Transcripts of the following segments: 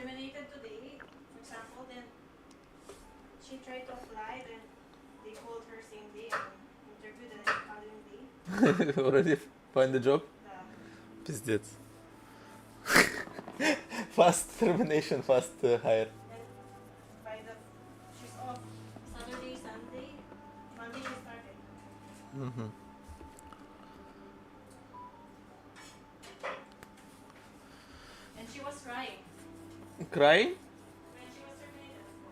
terminated today, for example, then she tried to apply, then they called her same day and interviewed the following day. Already find the job? Да. Пиздец. Fast termination, fast hire. And by the she's off Saturday, Sunday, Monday she started. Mm-hmm. And she was crying Crying? when she was terminated, of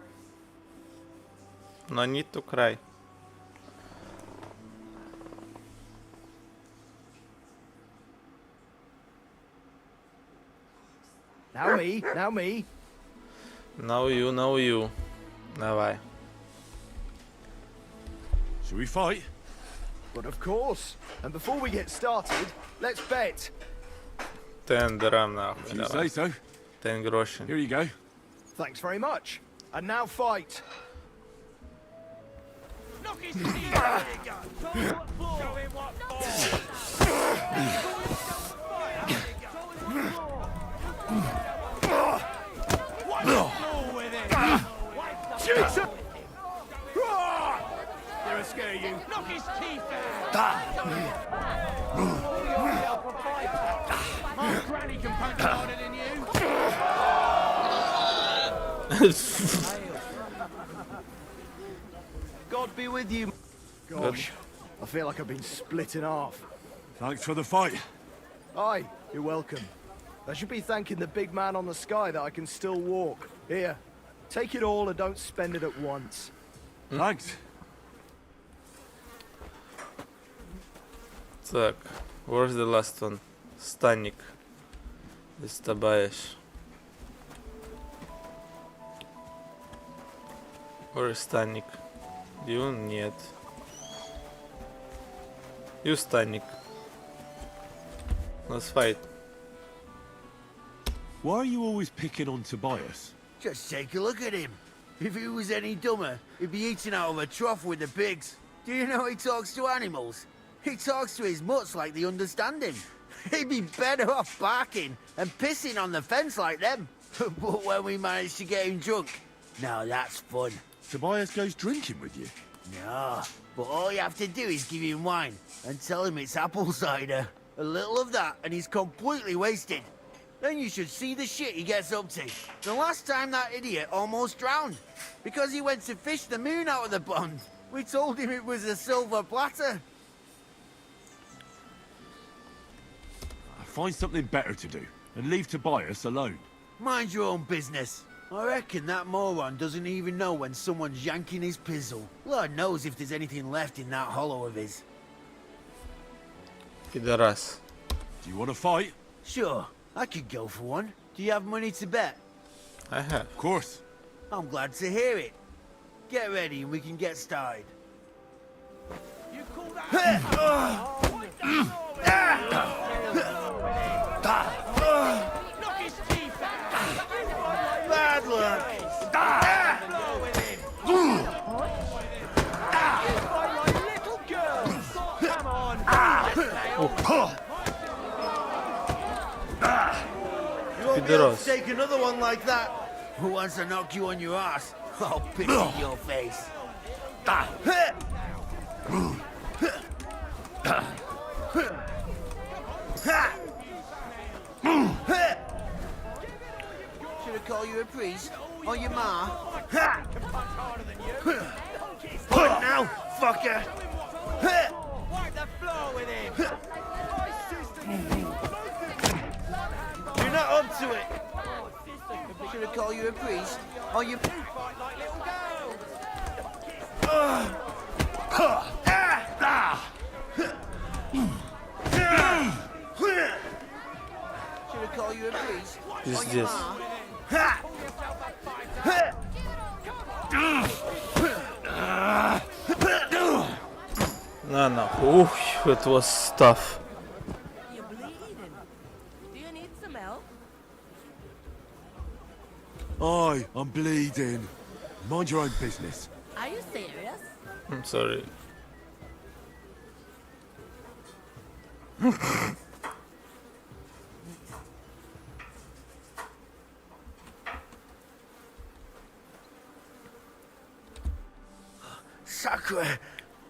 course. No need to cry. Now me, now me. Now you. Давай. Shall we fight? But of course. And before we get started, let's bet. 10 dirham нахуй, If you say давай. so. 10 groszy. Here you go. Thanks very much. And now fight. Jesus! They're scare you. Knock his teeth out! My granny can punch harder than you! God be with you. Gosh, I feel like I've been split in half. Thanks for the fight. Aye, you're welcome. I should be thanking the big man on the sky that I can still walk. Here, take it all and don't spend it at once. Thanks. Так, where's the last one? Станник. Истабаешь. Where is Станник? You? Нет. You Станник. Let's fight. Why are you always picking on Tobias? Just take a look at him. If he was any dumber, he'd be eating out of a trough with the pigs. Do you know he talks to animals? He talks to his mutts like they understand him. He'd be better off barking and pissing on the fence like them. But when we manage to get him drunk, now that's fun. Tobias goes drinking with you. No, but all you have to do is give him wine and tell him it's apple cider. A little of that and he's completely wasted. Then you should see the shit he gets up to. The last time that idiot almost drowned because he went to fish the moon out of the pond. We told him it was a silver platter. Find something better to do and leave Tobias alone. Mind your own business. I reckon that moron doesn't even know when someone's yanking his pizzle. Lord knows if there's anything left in that hollow of his. Пидорас. Do you want to fight? Sure, I could go for one. Do you have money to bet? I have. Of course. I'm glad to hear it. Get ready and we can get started. You call that? Knock his teeth out! Bad luck! Blow with him! Fight like little girls! Come on! You won't be able Пидорас. to take another one like that. Who wants to knock you on your ass? I'll piss in your face. Should I call you a priest? Or your ma? What now, fucker? Wipe the floor with him! You're not up to it. Should I call you a priest? Or your... Fight like little girls! Should I call you a priest? Or your Пиздец. ma? На нахуй. Ух, it was tough. You're bleeding. Do you need some help? Aye, I'm bleeding. Mind your own business. Are you serious? I'm sorry. Sacre.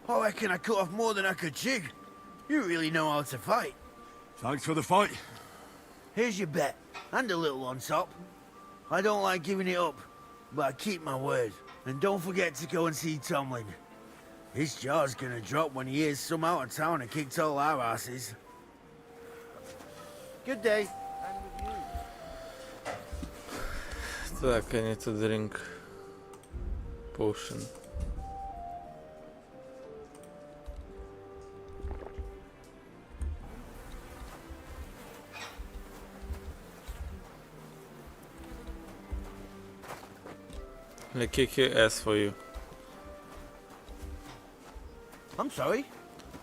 I reckon I cut off more than I could chew. You really know how to fight. Thanks for the fight. Here's your bet, and a little on top. I don't like giving it up, but I keep my word. And don't forget to go and see Tomlin. His jaw's gonna drop when he hears some out of town and kicked all our asses. Good day. Так, I need to drink potion. I kick your ass for you. I'm sorry.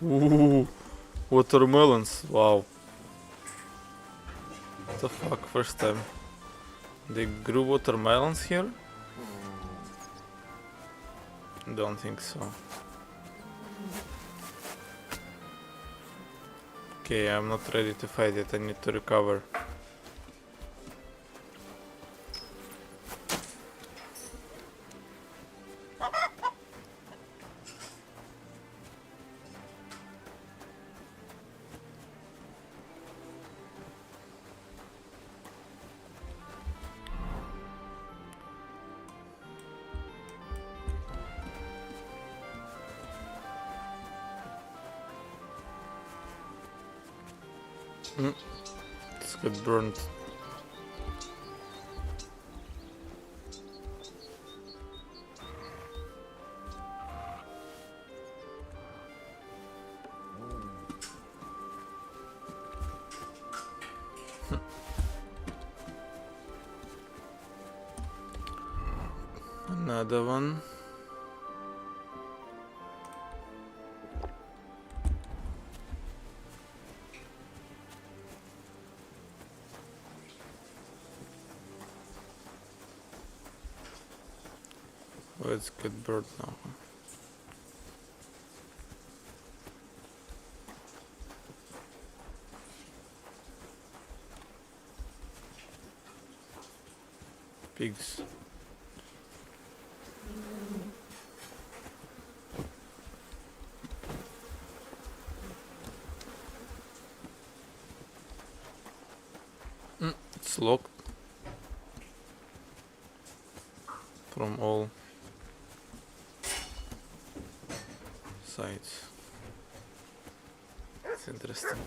Ooh, watermelons. Wow. What the fuck? First time. They grew watermelons here? Don't think so. Okay, I'm not ready to fight yet. I need to recover. Let's get burned. Another one. Let's get bird now. Pigs. It's locked from all sides. It's interesting.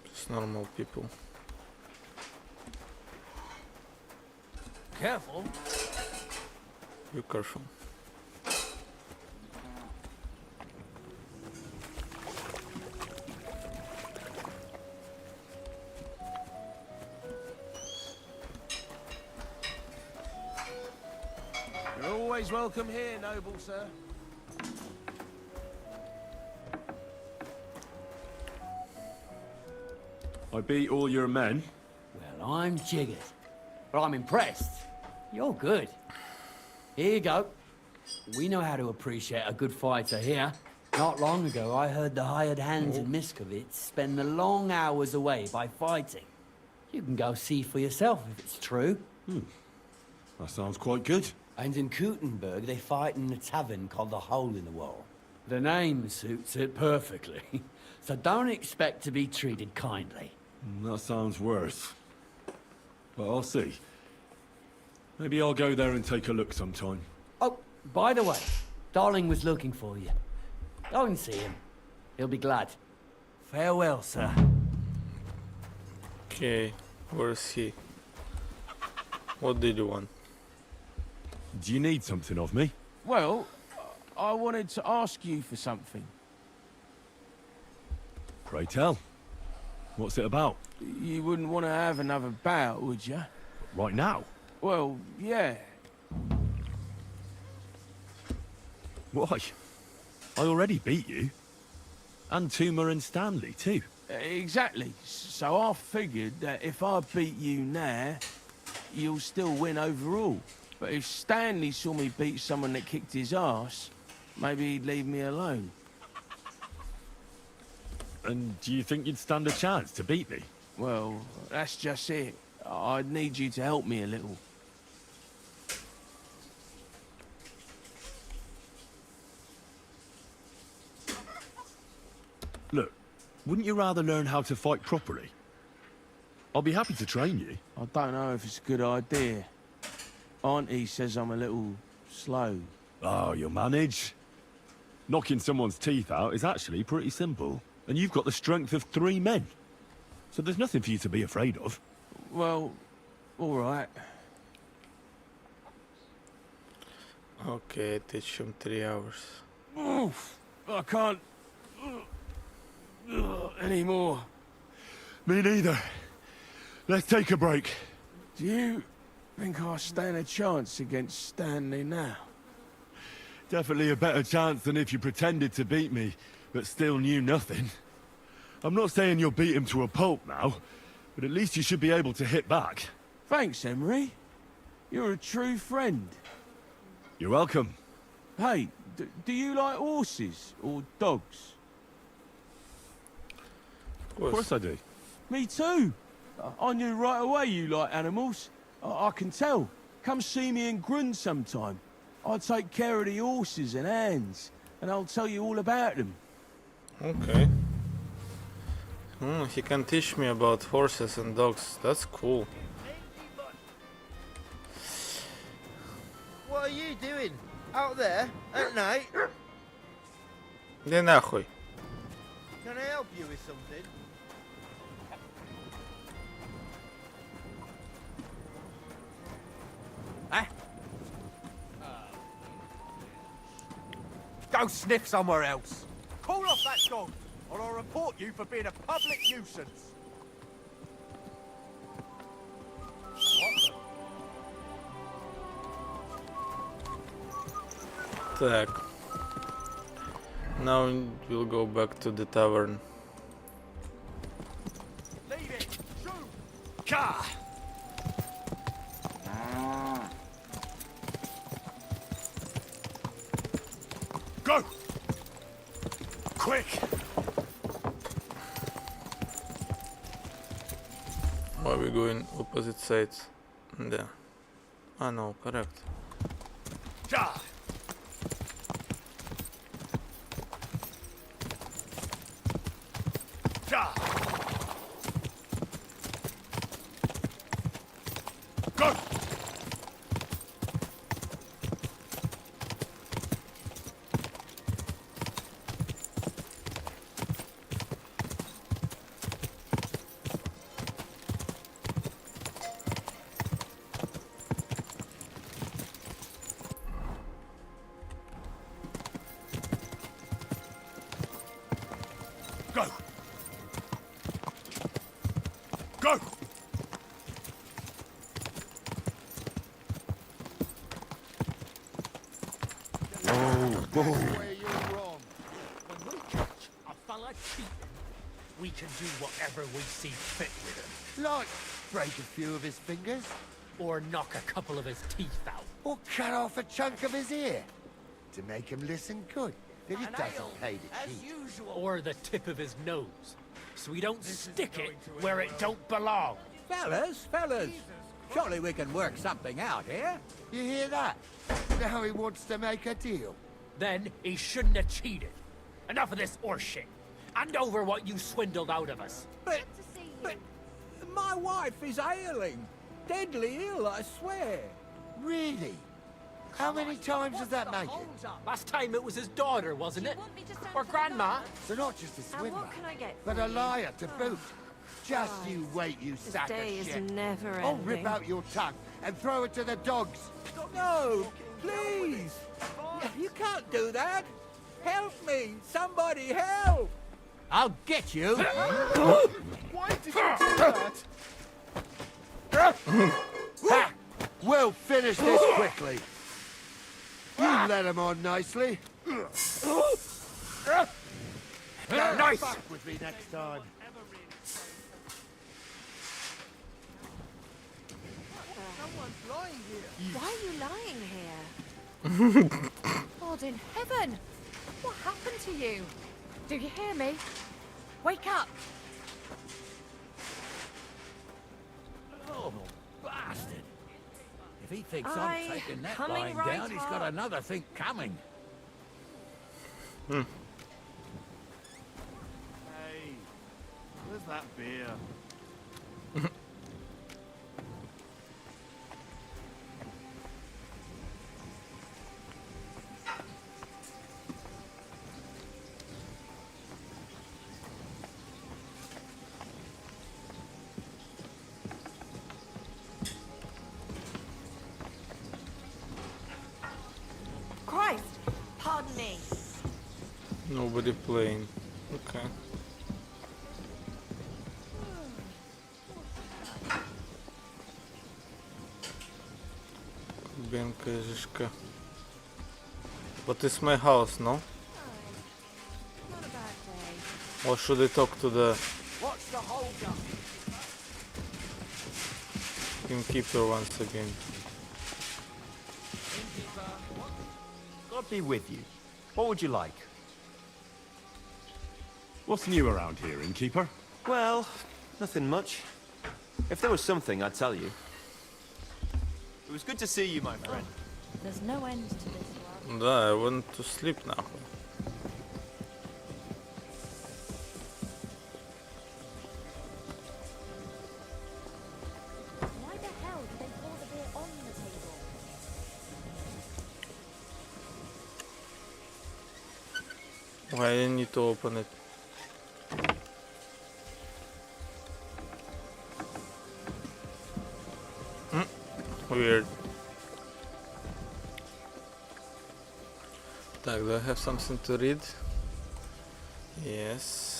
Just normal people. Careful. Be careful. You're always welcome here, noble sir. I beat all your men. Well, I'm jiggered. But I'm impressed. You're good. Here you go. We know how to appreciate a good fighter here. Not long ago, I heard the hired hands in Miskovitz spend the long hours away by fighting. You can go see for yourself if it's true. That sounds quite good. And in Kuttenberg, they fight in a tavern called the Hole in the Wall. The name suits it perfectly. So don't expect to be treated kindly. That sounds worse. But I'll see. Maybe I'll go there and take a look sometime. Oh, by the way, Darling was looking for you. Go and see him. He'll be glad. Farewell, sir. Okay, where's he? What did you want? Do you need something of me? Well, I wanted to ask you for something. Pray tell. What's it about? You wouldn't want to have another bout, would you? Right now? Well, yeah. Why? I already beat you. And Tuma and Stanley, too. Exactly. So I figured that if I beat you now, you'll still win overall. But if Stanley saw me beat someone that kicked his ass, maybe he'd leave me alone. And do you think you'd stand a chance to beat me? Well, that's just it. I'd need you to help me a little. Look, wouldn't you rather learn how to fight properly? I'll be happy to train you. I don't know if it's a good idea. Auntie says I'm a little slow. Oh, you'll manage. Knocking someone's teeth out is actually pretty simple. And you've got the strength of 3 men. So there's nothing for you to be afraid of. Well, all right. Okay, teach him 3 hours. Oof, I can't anymore. Me neither. Let's take a break. Do you think I stand a chance against Stanley now? Definitely a better chance than if you pretended to beat me, but still knew nothing. I'm not saying you'll beat him to a pulp now, but at least you should be able to hit back. Thanks, Emery. You're a true friend. You're welcome. Hey, do you like horses or dogs? Of course I do. Me too. I knew right away you like animals. I can tell. Come see me in Grun sometime. I'll take care of the horses and hands, and I'll tell you all about them. Okay. He can teach me about horses and dogs. That's cool. What are you doing? Out there? At night? Иди нахуй. Can I help you with something? Go sniff somewhere else. Call off that dog, or I'll report you for being a public nuisance. Так. Now we'll go back to the tavern. Leave it. Shoot. Car. Go. Quick. Why are we going opposite sides? There. Ah no, correct. Ja. Ja. Go. Go. Go. Where you're wrong. When we catch a fella cheating, we can do whatever we see fit with him. Like, break a few of his fingers, Or knock a couple of his teeth out. or cut off a chunk of his ear. To make him listen good, that it doesn't pay to cheat. Or the tip of his nose. So we don't stick it where it don't belong. Fellas, surely we can work something out here? You hear that? Now he wants to make a deal. Then he shouldn't have cheated. Enough of this horseshit. Hand over what you swindled out of us. But my wife is ailing. Deadly ill, I swear. Really? How many times does that make it? Last time it was his daughter, wasn't it? Want me to stand Or for the grandma? guard? So not just a And swindler, what can I get but for a you? liar to boot. Just you wait, you This sack of day is shit. never I'll ending. rip out your tongue and throw it to the dogs. No, please. You can't do that. Help me. Somebody help. I'll get you. Why did you do that? Ha! We'll finish this quickly. You let him on nicely. Nice! Fuck with me next time. Why are you lying here? Oh, God in heaven! What happened to you? Do you hear me? Wake up! Oh, bastard! If he thinks Aye, I'm taking that coming lying right down, he's got up. another thing coming. Hey, where's that beer? Christ! Pardon me. Nobody playing. Okay. Benka Ježka. But it's my house, no? Not a bad day. Or should I talk to the What's the hold up? innkeeper once again? God be with you. What would you like? What's new around here, innkeeper? Well, nothing much. If there was something, I'd tell you. It was good to see you, my friend. There's no end to this world. Да, I want to sleep now. Why the hell did they pour the beer on the table? Why I need to open it? Weird. Так, do I have something to read? Yes.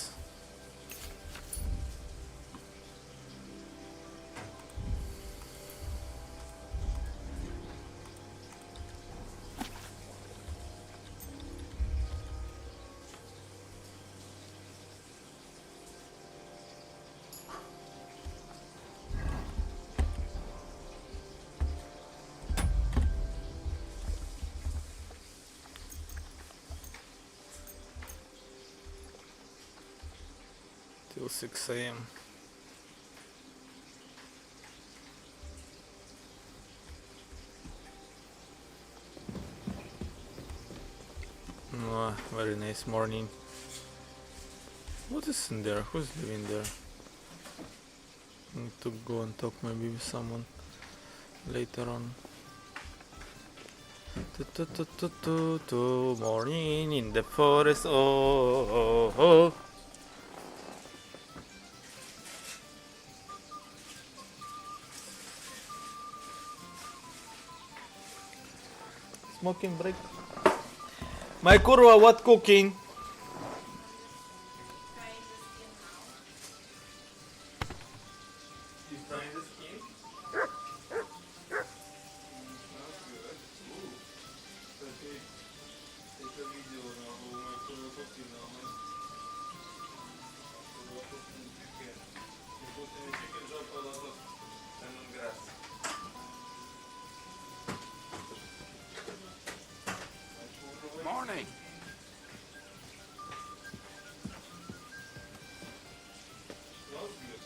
Till 6 a.m. Very nice morning. What is in there? Who's living there? Need to go and talk maybe with someone later on. Morning in the forest. Oh. Smoking break. My kurwa, what cooking? Trying the skin now. He's trying the skin? Smells good. Ooh. Take a video now of my kurwa cooking now, man. Kurwa cooking chicken. You put in chicken, drop a lot of lemongrass. Morning. Smells good.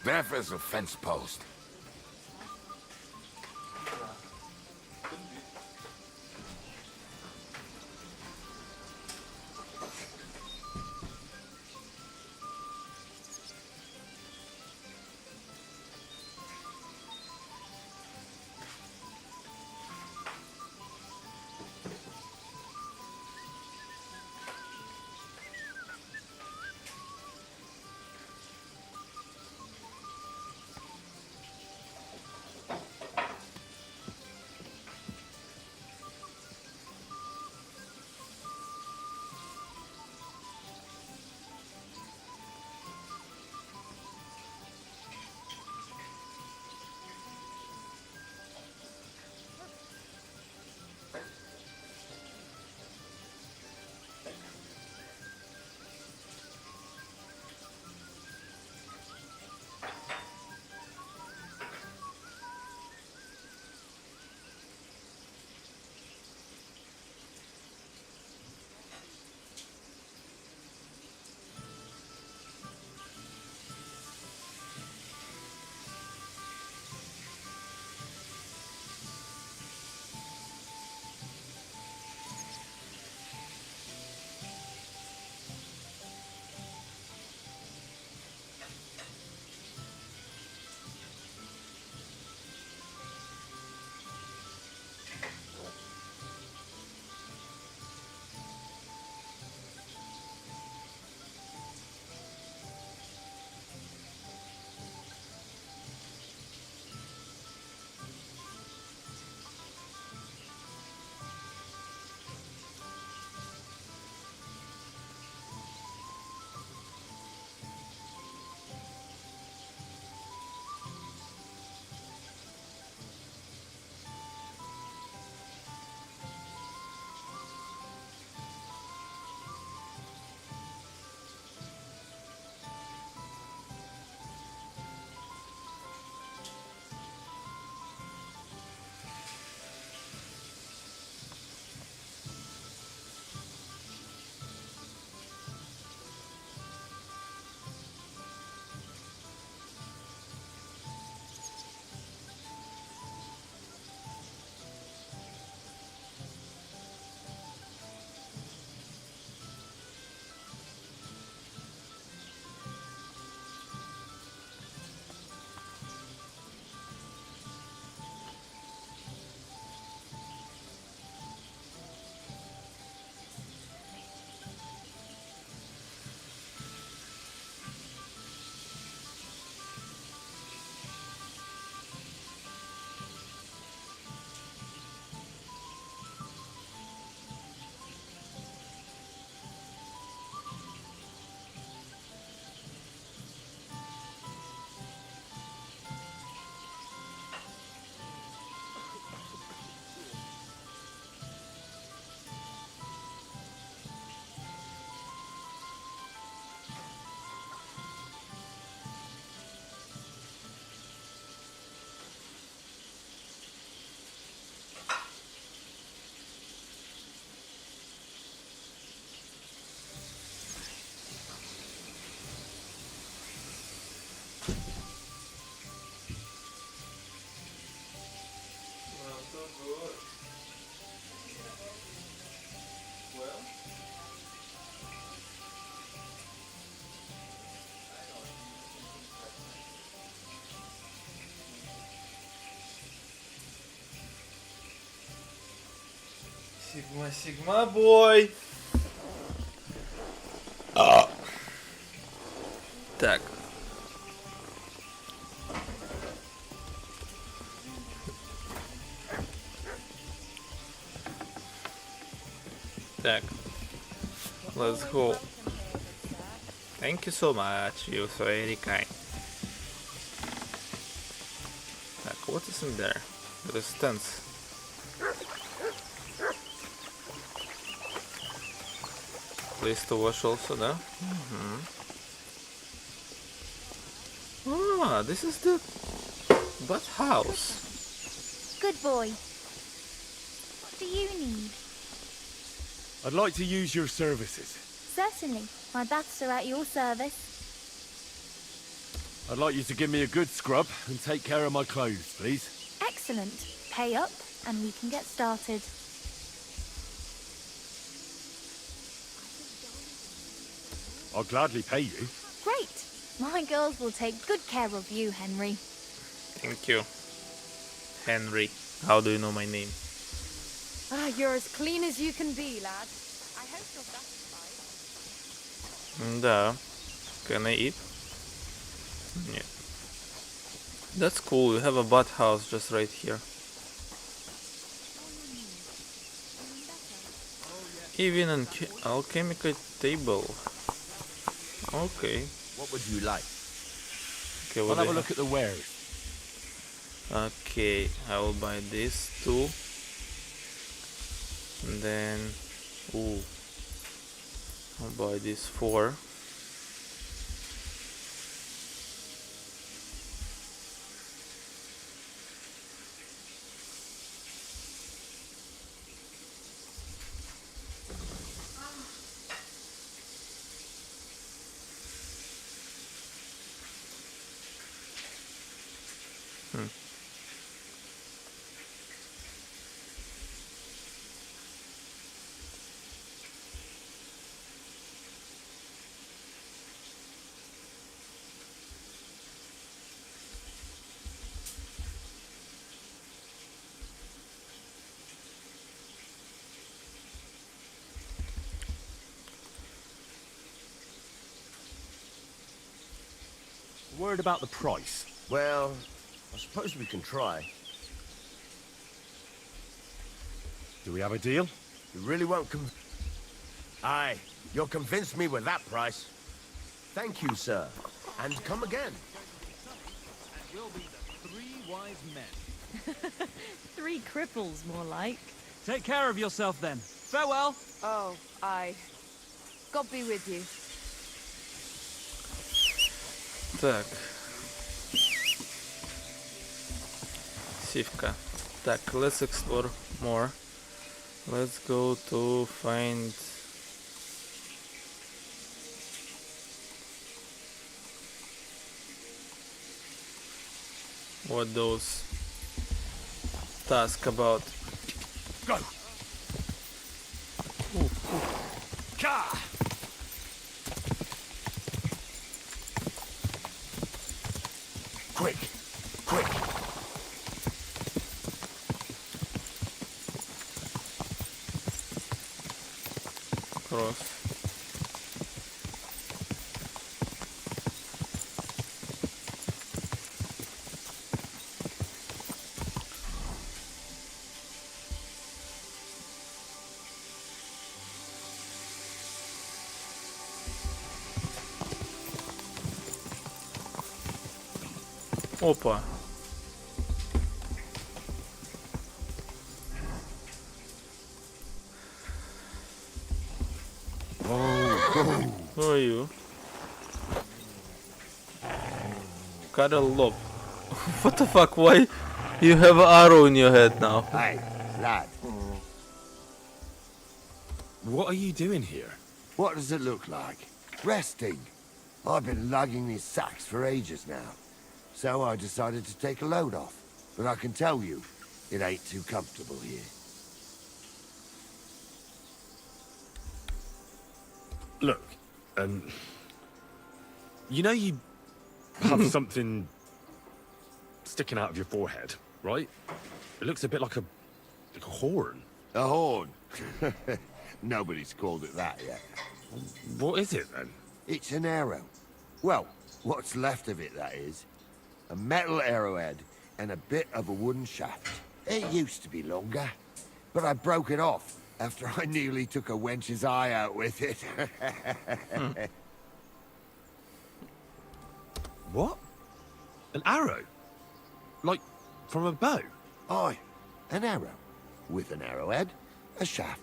Deaf as a fence post. Could be. Sigma, Sigma boy! Так. Так. Let's go. Thank you so much, you're so very kind. Так, what is in there? Resistance. Place to wash also, да? Ah, this is the bathhouse. Good boy. What do you need? I'd like to use your services. Certainly. My baths are at your service. I'd like you to give me a good scrub and take care of my clothes, please. Excellent. Pay up and we can get started. I'll gladly pay you. Great. My girls will take good care of you, Henry. Thank you. Henry. How do you know my name? Ah, you're as clean as you can be, lad. I hope you're satisfied. Да. Can I eat? Нет. That's cool. We have a bathhouse just right here. Even an alchemical table. Okay. What would you like? Okay, I'll what have do a you look at the wares. Okay, I will buy this too. And then, ooh, I'll buy this 4. Word about the price. Well, I suppose we can try. Do we have a deal? You really won't Aye, you'll convince me with that price. Thank you, sir. And come again. And we'll be the 3 wise men. 3 cripples, more like. Take care of yourself then. Farewell. Oh, aye. God be with you. Так. Sivka. Так, let's explore more. Let's go to find what those tasks about. Go! Ooh. Ka! Quick, quick. Cross. Опа. Who are you? Carol Lob. What the fuck? Why you have an arrow in your head now? Hey, lad. What are you doing here? What does it look like? Resting. I've been lugging these sacks for ages now, so I decided to take a load off. But I can tell you, it ain't too comfortable here. Look, you know you have something sticking out of your forehead, right? It looks a bit like a horn. A horn? Nobody's called it that yet. What is it, then? It's an arrow. Well, what's left of it, that is. A metal arrowhead and a bit of a wooden shaft. It used to be longer, but I broke it off after I nearly took a wench's eye out with it. What? An arrow? Like, from a bow? Aye, an arrow. With an arrowhead, a shaft,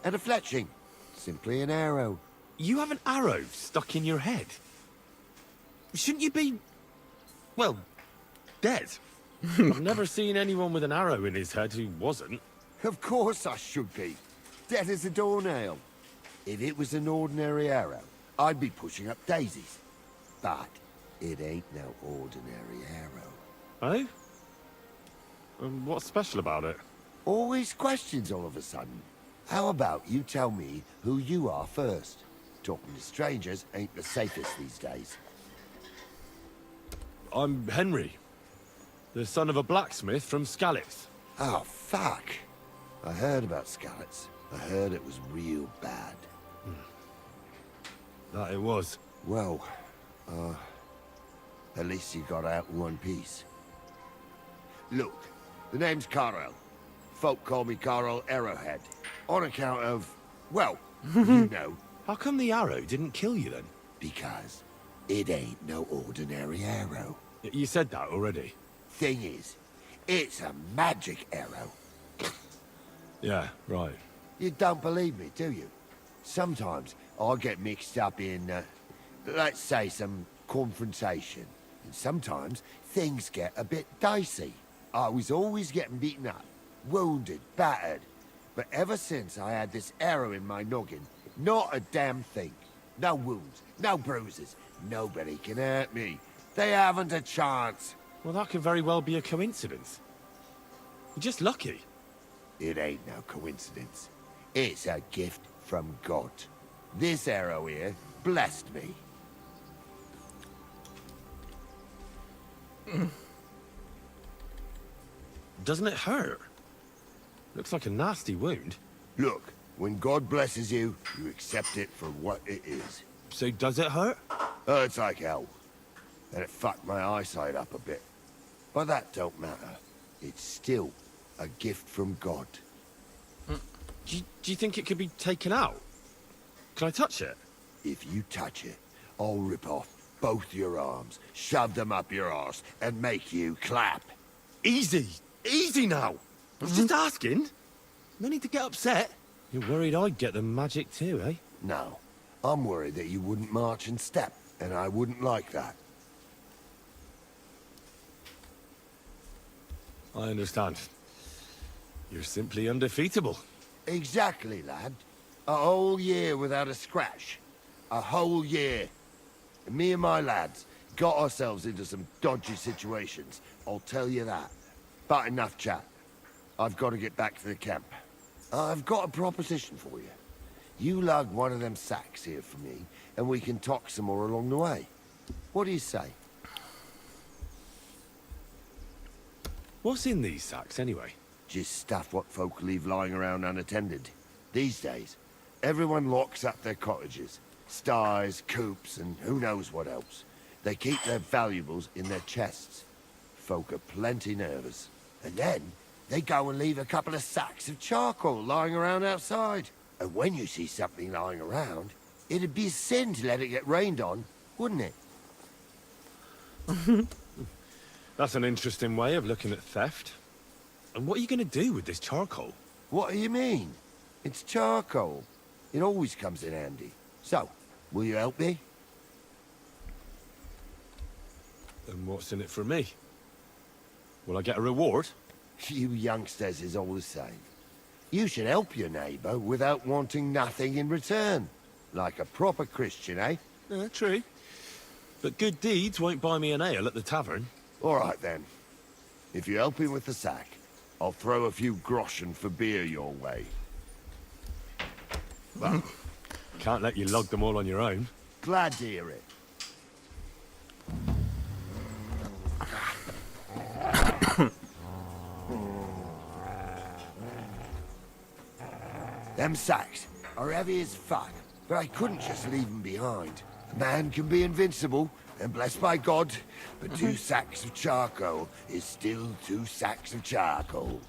and a fletching. Simply an arrow. You have an arrow stuck in your head? Shouldn't you be... well, dead? I've never seen anyone with an arrow in his head who wasn't. Of course I should be. Dead as a doornail. If it was an ordinary arrow, I'd be pushing up daisies. But it ain't no ordinary arrow. Oh? What's special about it? Always questions all of a sudden. How about you tell me who you are first? Talking to strangers ain't the safest these days. I'm Henry, the son of a blacksmith from Skalitz. Oh, fuck. I heard about Skalitz. I heard it was real bad. That it was. Well, at least you got out in one piece. Look, the name's Carl. Folk call me Carl Arrowhead. On account of, well, you know. How come the arrow didn't kill you then? Because it ain't no ordinary arrow. You said that already. Thing is, it's a magic arrow. Yeah, right. You don't believe me, do you? Sometimes I get mixed up in, let's say, some confrontation. And sometimes things get a bit dicey. I was always getting beaten up, wounded, battered. But ever since I had this arrow in my noggin, not a damn thing. No wounds, no bruises. Nobody can hurt me. They haven't a chance. Well, that could very well be a coincidence. You're just lucky. It ain't no coincidence. It's a gift from God. This arrow here blessed me. Doesn't it hurt? Looks like a nasty wound. Look, when God blesses you, you accept it for what it is. So does it hurt? Hurts like hell. And it fucked my eyesight up a bit. But that don't matter. It's still a gift from God. Do you think it could be taken out? Can I touch it? If you touch it, I'll rip off both your arms, shove them up your arse, and make you clap. Easy! Easy now! I was just asking. No need to get upset. You're worried I'd get the magic too, eh? No. I'm worried that you wouldn't march and step, and I wouldn't like that. I understand. You're simply undefeatable. Exactly, lad. A whole year without a scratch. A whole year. And me and my lads got ourselves into some dodgy situations, I'll tell you that. But enough chat. I've got to get back to the camp. I've got a proposition for you. You lug one of them sacks here for me, and we can talk some more along the way. What do you say? What's in these sacks, anyway? Just stuff what folk leave lying around unattended. These days, everyone locks up their cottages. Sties, coops, and who knows what else. They keep their valuables in their chests. Folk are plenty nervous. And then, they go and leave a couple of sacks of charcoal lying around outside. And when you see something lying around, it'd be a sin to let it get rained on, wouldn't it? That's an interesting way of looking at theft. And what are you going to do with this charcoal? What do you mean? It's charcoal. It always comes in handy. So, will you help me? And what's in it for me? Will I get a reward? You youngsters is all the same. You should help your neighbour without wanting nothing in return. Like a proper Christian, eh? True. But good deeds won't buy me an ale at the tavern. All right, then. If you help me with the sack, I'll throw a few groschen for beer your way. Well, can't let you lug them all on your own. Glad to hear it. Them sacks are heavy as fuck, but I couldn't just leave them behind. A man can be invincible, and blessed by God, but 2 sacks of charcoal is still 2 sacks of charcoal.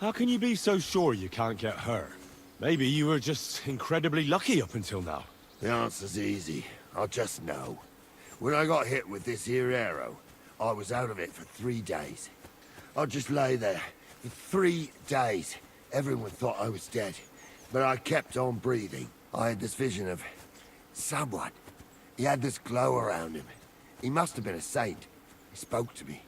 How can you be so sure you can't get hurt? Maybe you were just incredibly lucky up until now. The answer's easy. I'll just know. When I got hit with this here arrow, I was out of it for 3 days. I just lay there for 3 days. Everyone thought I was dead, but I kept on breathing. I had this vision of someone. He had this glow around him. He must have been a saint. He spoke to me.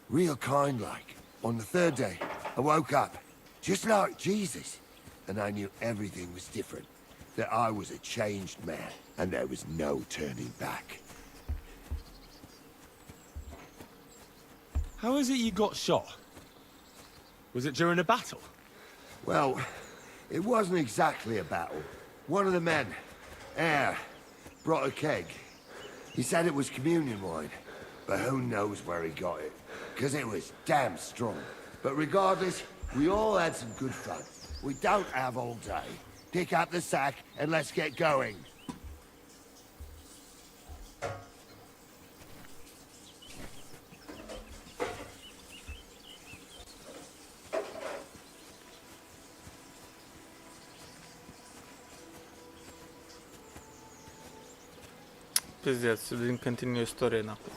Real kind-like. On the 3rd day, I woke up, just like Jesus. And I knew everything was different. That I was a changed man, and there was no turning back. How is it you got shot? Was it during a battle? Well, it wasn't exactly a battle. One of the men, Air, brought a keg. He said it was communion wine, but who knows where he got it, because it was damn strong. But regardless, we all had some good fun. We don't have all day. Pick up the sack and let's get going. Пиздец, блин, continue story нахуй.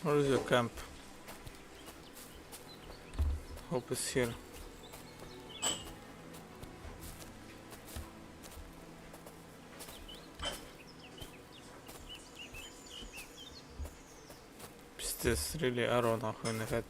Where is your camp? Hope it's here. Пиздец, really arrow нахуй in the head.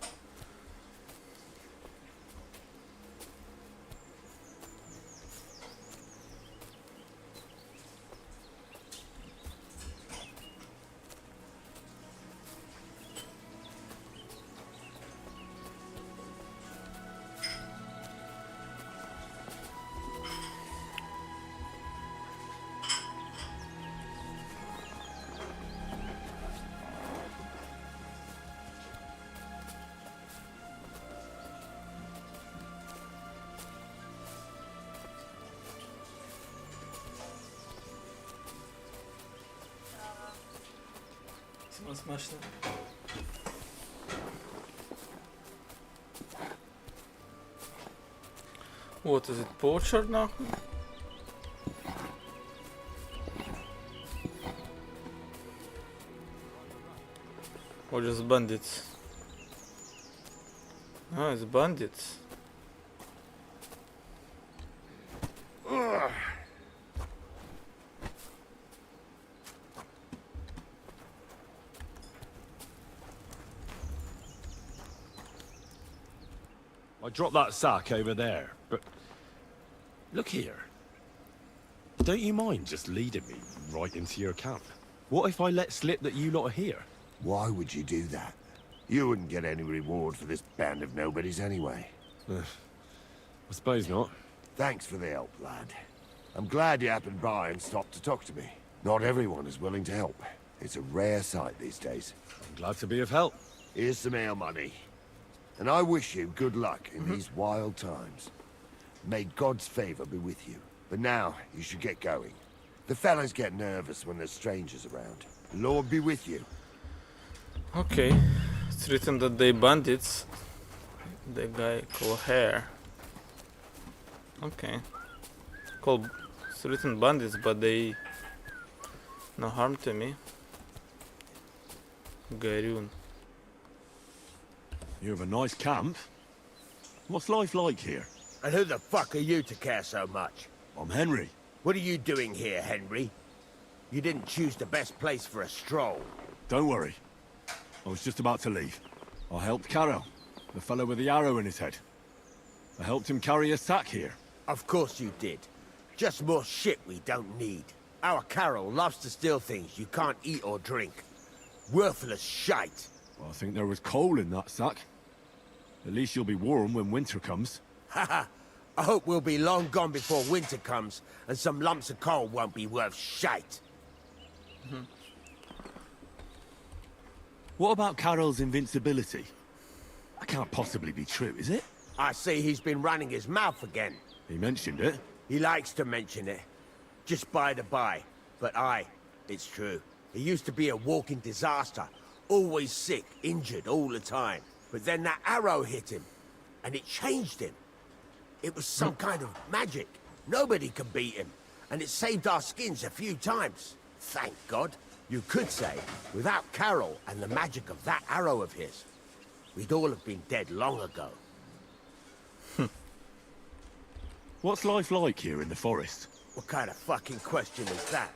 Смачно. What is it, poacher нахуй? Or just bandits? Ah, it's bandits. I dropped that sack over there, but... Look here. Don't you mind just leading me right into your camp? What if I let slip that you lot are here? Why would you do that? You wouldn't get any reward for this band of nobodies anyway. I suppose not. Thanks for the help, lad. I'm glad you happened by and stopped to talk to me. Not everyone is willing to help. It's a rare sight these days. I'm glad to be of help. Here's some ale money. And I wish you good luck in these wild times. May God's favor be with you. But now, you should get going. The fellas get nervous when there's strangers around. The Lord be with you. Okay, it's written that they bandits. The guy called Hair. Okay. call certain bandits, but they no harm to me. Garun. You have a nice camp. What's life like here? And who the fuck are you to care so much? I'm Henry. What are you doing here, Henry? You didn't choose the best place for a stroll. Don't worry. I was just about to leave. I helped Caro, the fellow with the arrow in his head. I helped him carry a sack here. Of course you did. Just more shit we don't need. Our Carol loves to steal things you can't eat or drink. Worthless shite. Well, I think there was coal in that sack. At least you'll be warm when winter comes. Haha. I hope we'll be long gone before winter comes, and some lumps of coal won't be worth shite. What about Carol's invincibility? That can't possibly be true, is it? I see he's been running his mouth again. He mentioned it. He likes to mention it. Just by the by. But it's true. He used to be a walking disaster. Always sick, injured all the time. But then that arrow hit him, and it changed him. It was some kind of magic. Nobody could beat him. And it saved our skins a few times. Thank God. You could say, without Carol and the magic of that arrow of his, we'd all have been dead long ago. What's life like here in the forest? What kind of fucking question is that?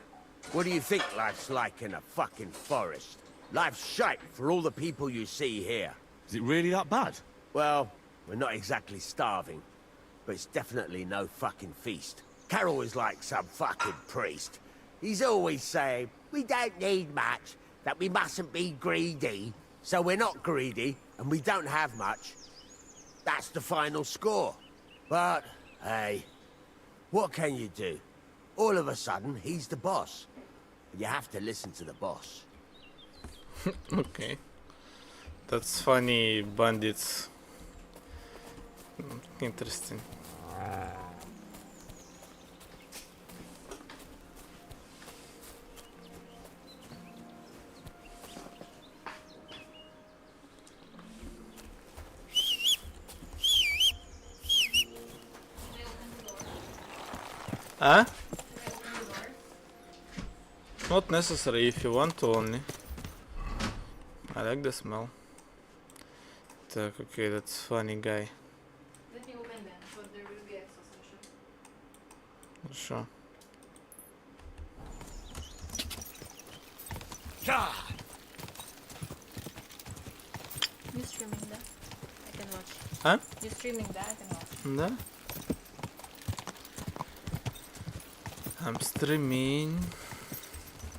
What do you think life's like in a fucking forest? Life's shite for all the people you see here. Is it really that bad? Well, we're not exactly starving, but it's definitely no fucking feast. Carol is like some fucking priest. He's always saying, we don't need much, that we mustn't be greedy. So we're not greedy, and we don't have much. That's the final score. But, hey, what can you do? All of a sudden, he's the boss. You have to listen to the boss. Okay. That's funny, bandits. Interesting. Huh? Not necessary if you want to only. I like the smell. Так, okay, that's funny guy. Let me open them, so there will be exhaustion. Хорошо. You streaming that? I can watch. Huh? You streaming that? I can watch. Да? I'm streaming.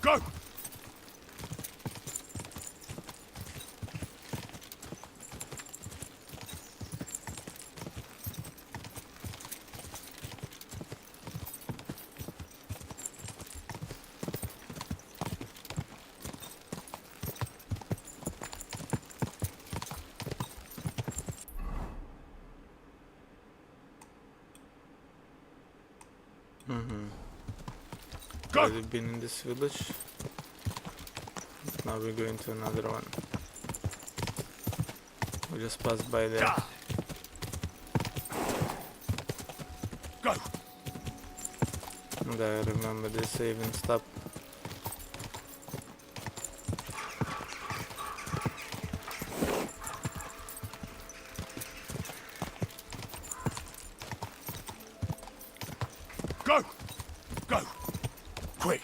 Go! Already been in this village. Now we're going to another one. We just passed by there. Go! And I remember this even stop. Go! Go! Quick!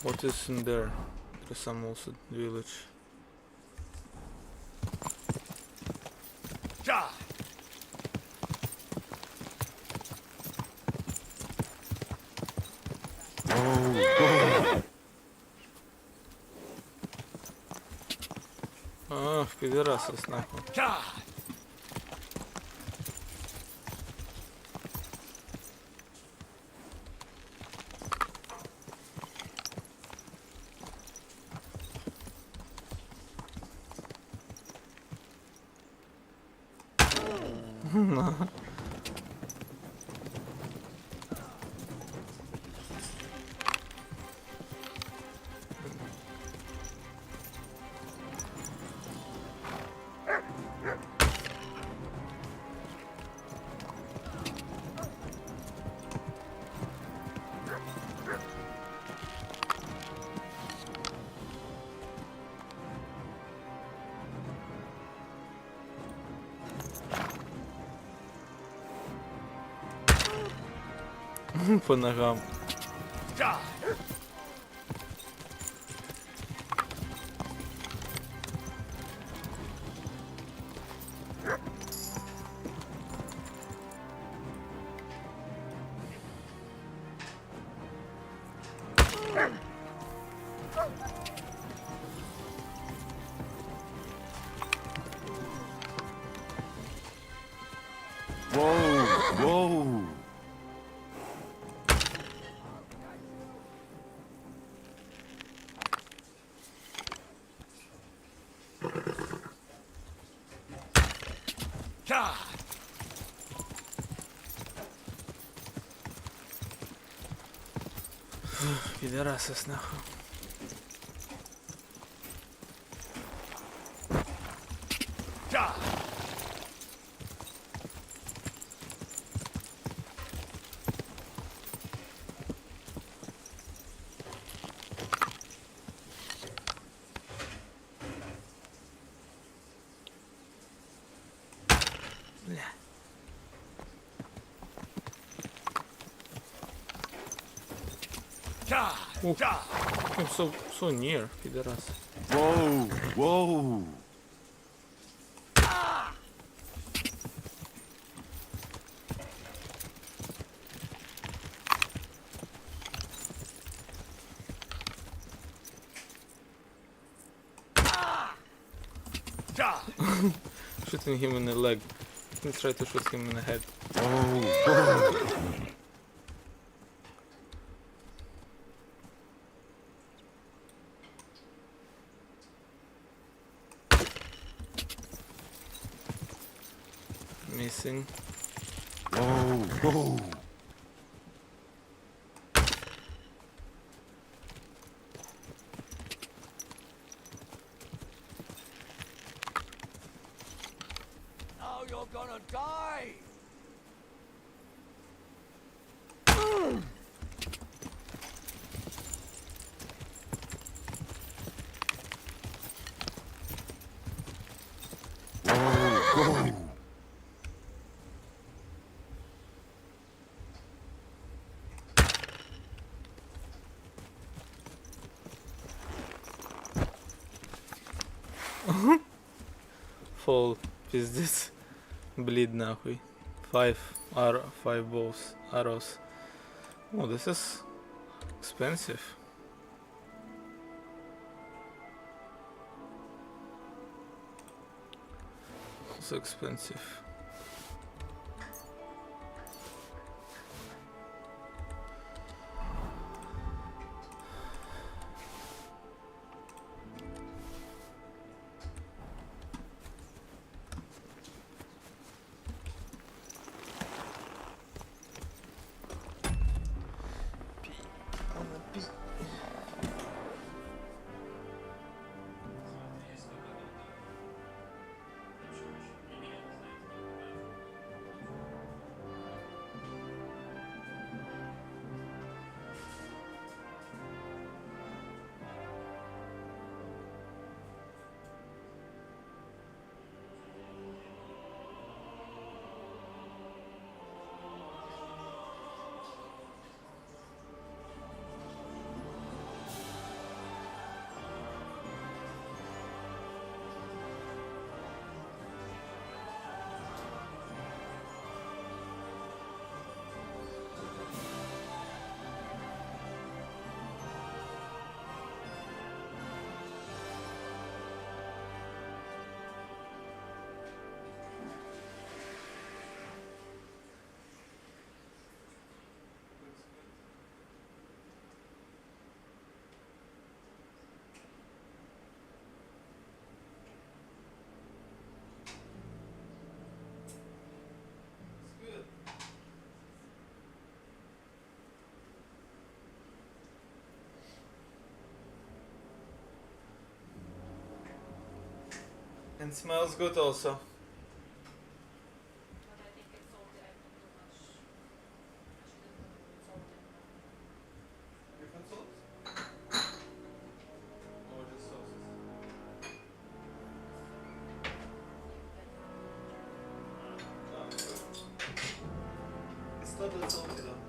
What is in there? There's some also village. Ах, пидорасы нахуй. по ногам. Whoa, whoa. Пидорасос нахуй. Бля. Ух, I'm so near, пидорас. Whoa, whoa. Shooting him in the leg. Let's try to shoot him in the head. Missing. Whoa, whoa. Now you're gonna die! Whoa. Fall. Пиздец. Bleed нахуй. 5 arrows. Oh, this is expensive. So expensive. And smells good also. Different sauce? Or just sauces? It's good. It's totally salty though.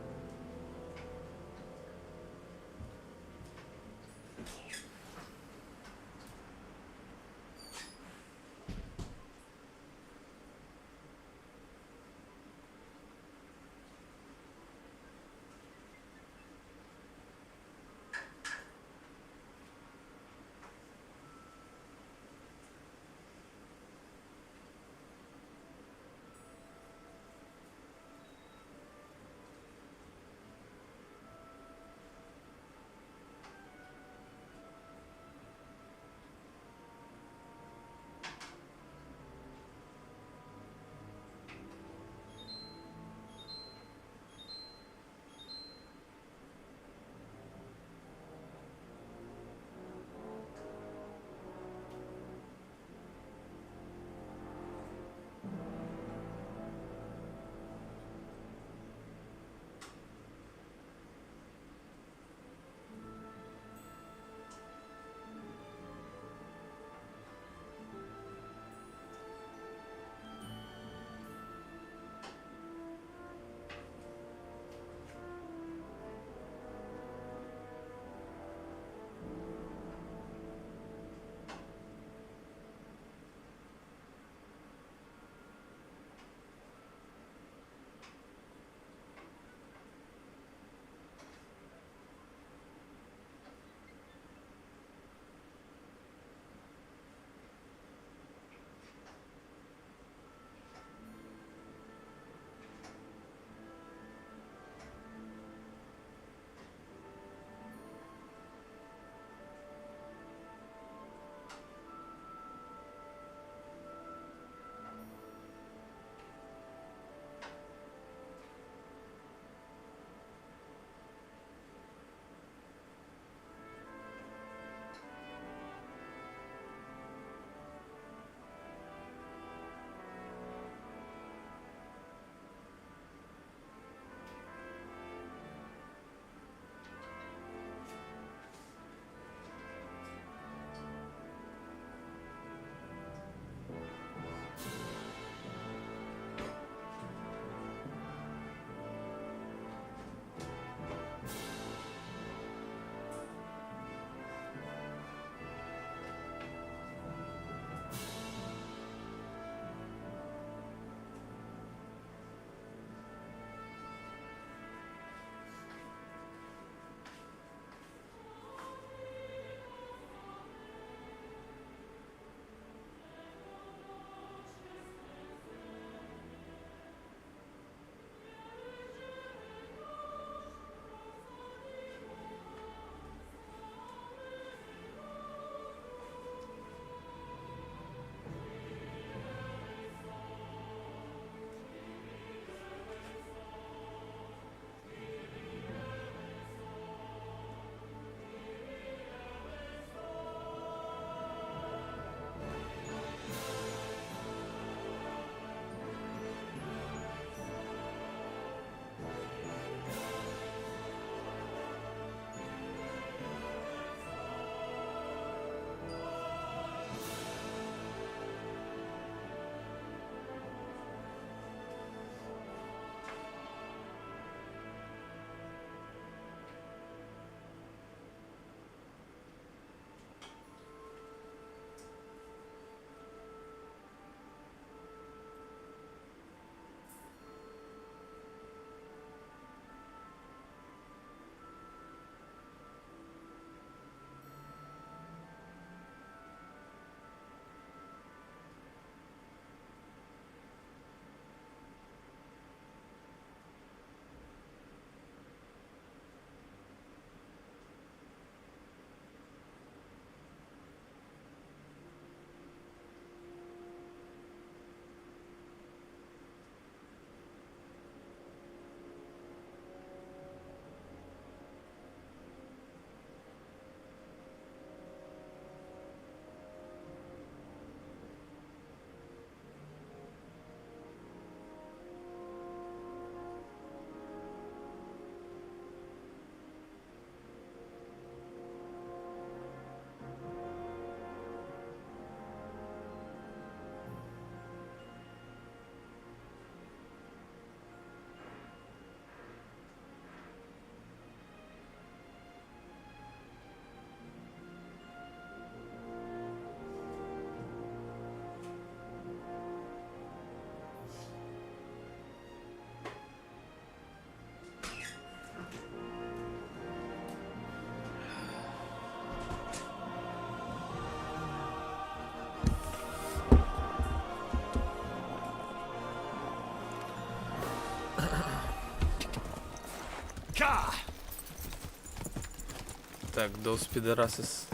Так, those pederasses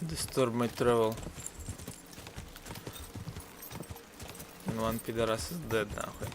disturb my travel. And one pederast is dead нахуй.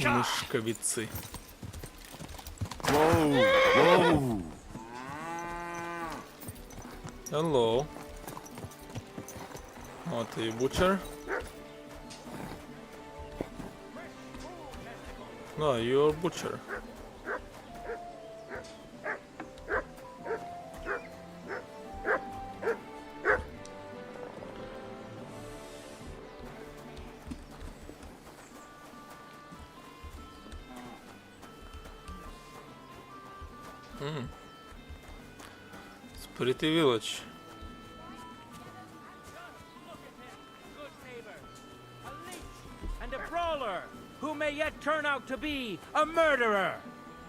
Мышковицы. Whoa, whoa. Hello. What are you, butcher? No, you're butcher. It's a pretty village. And a brawler who may yet turn out to be a murderer.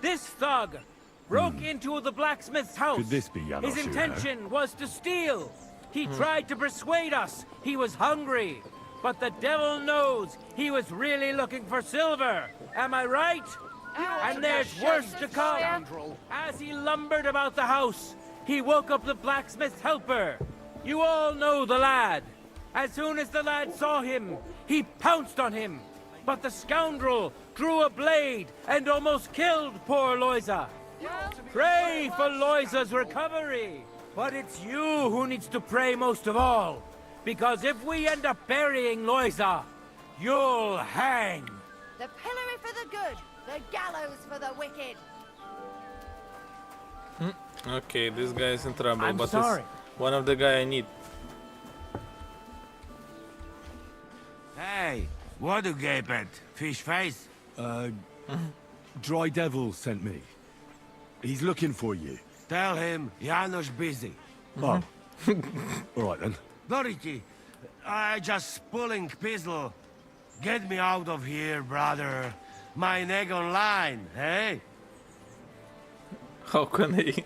This thug broke into the blacksmith's house. Could this be Janos? His intention was to steal. He tried to persuade us he was hungry. But the devil knows he was really looking for silver. Am I right? And there's worse to come. As he lumbered about the house, he woke up the blacksmith's helper. You all know the lad. As soon as the lad saw him, he pounced on him. But the scoundrel drew a blade and almost killed poor Loiza. Pray for Loiza's recovery. But it's you who needs to pray most of all. Because if we end up burying Loiza, you'll hang. The pillory for the good, the gallows for the wicked. Okay, this guy is in trouble, I'm but sorry. it's one of the guy I need. Hey, what you gape at? Fish face? Dry Devil sent me. He's looking for you. Tell him Janos busy. Oh. Alright then. Dorothy, I just pulling pistol. Get me out of here, brother. My neck on line, hey? How can he?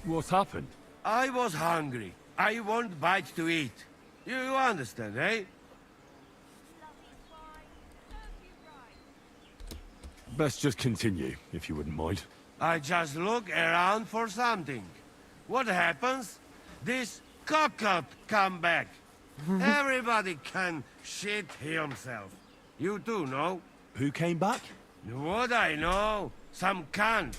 What's happened? I was hungry. I want bite to eat. You understand, eh? Best just continue, if you wouldn't mind. I just look around for something. What happens? This cock-up come back. Everybody can shit himself. You too, no? Who came back? What I know? Some cunt.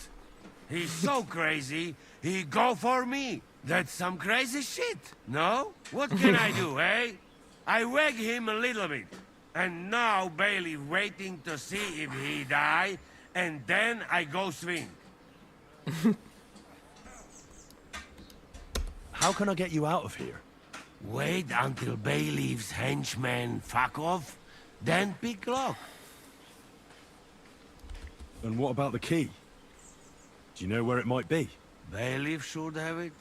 He's so crazy, he go for me. That's some crazy shit, no? What can I do, eh? I wag him a little bit. And now Bailey waiting to see if he die, and then I go swing. How can I get you out of here? Wait until Bailey's henchmen fuck off, then pick lock. And what about the key? Do you know where it might be? Bailiff should have it,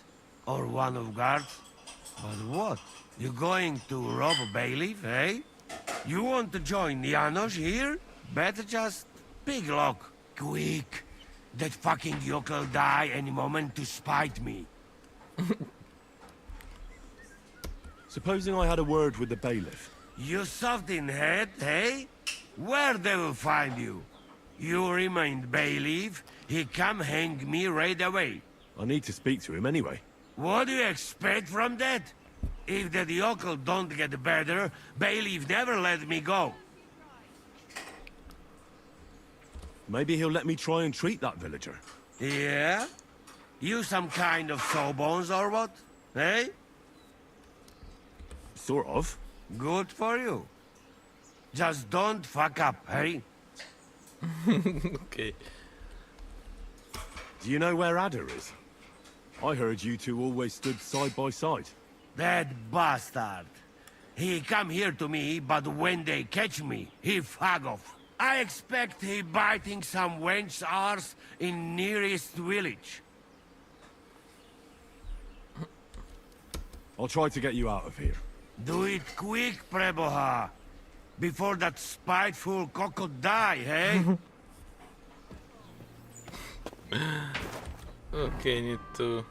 or one of guards. But what? You going to rob a bailiff, eh? You want to join Janos here? Better just pick lock, quick. That fucking yokel die any moment to spite me. Supposing I had a word with the bailiff. You soft in head, eh? Where they will find you? You remain bailiff, he come hang me right away. I need to speak to him anyway. What do you expect from that? If that yokel don't get better, bailiff never let me go. Maybe he'll let me try and treat that villager. Yeah? You some kind of sawbones or what? Eh? Sort of. Good for you. Just don't fuck up, eh? Okay. Do you know where Ada is? I heard you two always stood side by side. That bastard. He come here to me, but when they catch me, he fag off. I expect he biting some wench's arse in nearest village. I'll try to get you out of here. Do it quick, Preboha. Before that spiteful cockle die, hey? Okay, need to...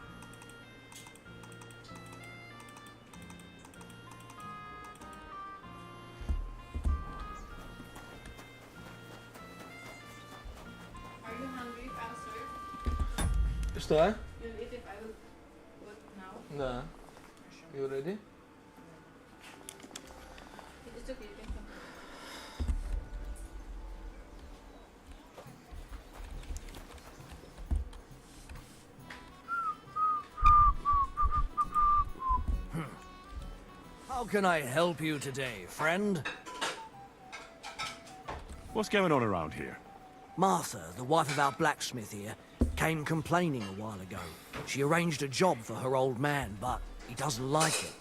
Are you hungry, Pastor? Что? You'll eat if I will put now? Да. You ready? It's okay, you can come. How can I help you today, friend? What's going on around here? Martha, the wife of our blacksmith here, came complaining a while ago. She arranged a job for her old man, but he doesn't like it.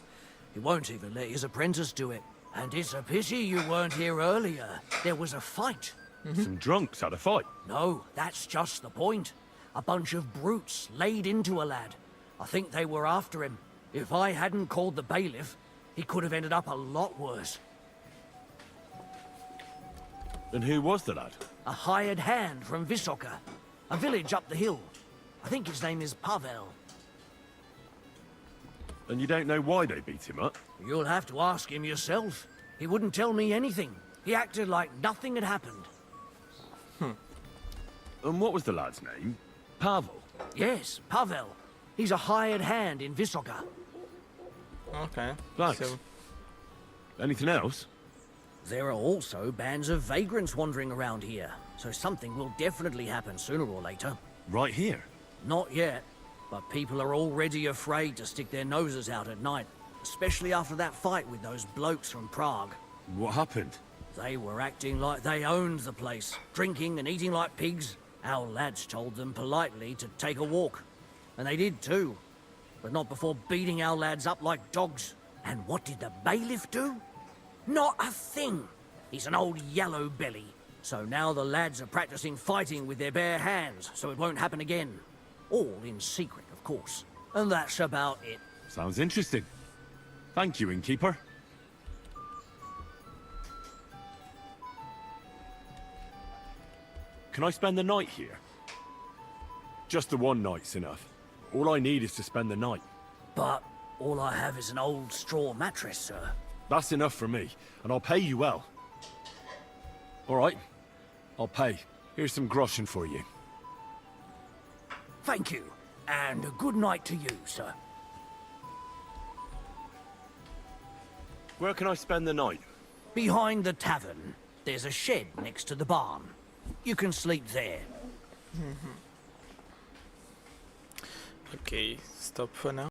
He won't even let his apprentice do it. And it's a pity you weren't here earlier. There was a fight. Some drunks had a fight. No, that's just the point. A bunch of brutes laid into a lad. I think they were after him. If I hadn't called the bailiff, he could have ended up a lot worse. And who was the lad? A hired hand from Visoka, a village up the hill. I think his name is Pavel. And you don't know why they beat him up? You'll have to ask him yourself. He wouldn't tell me anything. He acted like nothing had happened. And what was the lad's name? Pavel? Yes, Pavel. He's a hired hand in Visoka. Okay. Thanks. So, Anything else? There are also bands of vagrants wandering around here, so something will definitely happen sooner or later. Right here? Not yet, but people are already afraid to stick their noses out at night, especially after that fight with those blokes from Prague. What happened? They were acting like they owned the place, drinking and eating like pigs. Our lads told them politely to take a walk, and they did too, but not before beating our lads up like dogs. And what did the bailiff do? Not a thing. He's an old yellow belly. So now the lads are practicing fighting with their bare hands, so it won't happen again. All in secret, of course. And that's about it. Sounds interesting. Thank you, innkeeper. Can I spend the night here? Just the one night's enough. All I need is to spend the night. But all I have is an old straw mattress, sir. That's enough for me, and I'll pay you well. All right, I'll pay. Here's some groschen for you. Thank you, and a good night to you, sir. Where can I spend the night? Behind the tavern, there's a shed next to the barn. You can sleep there. okay, stop for now.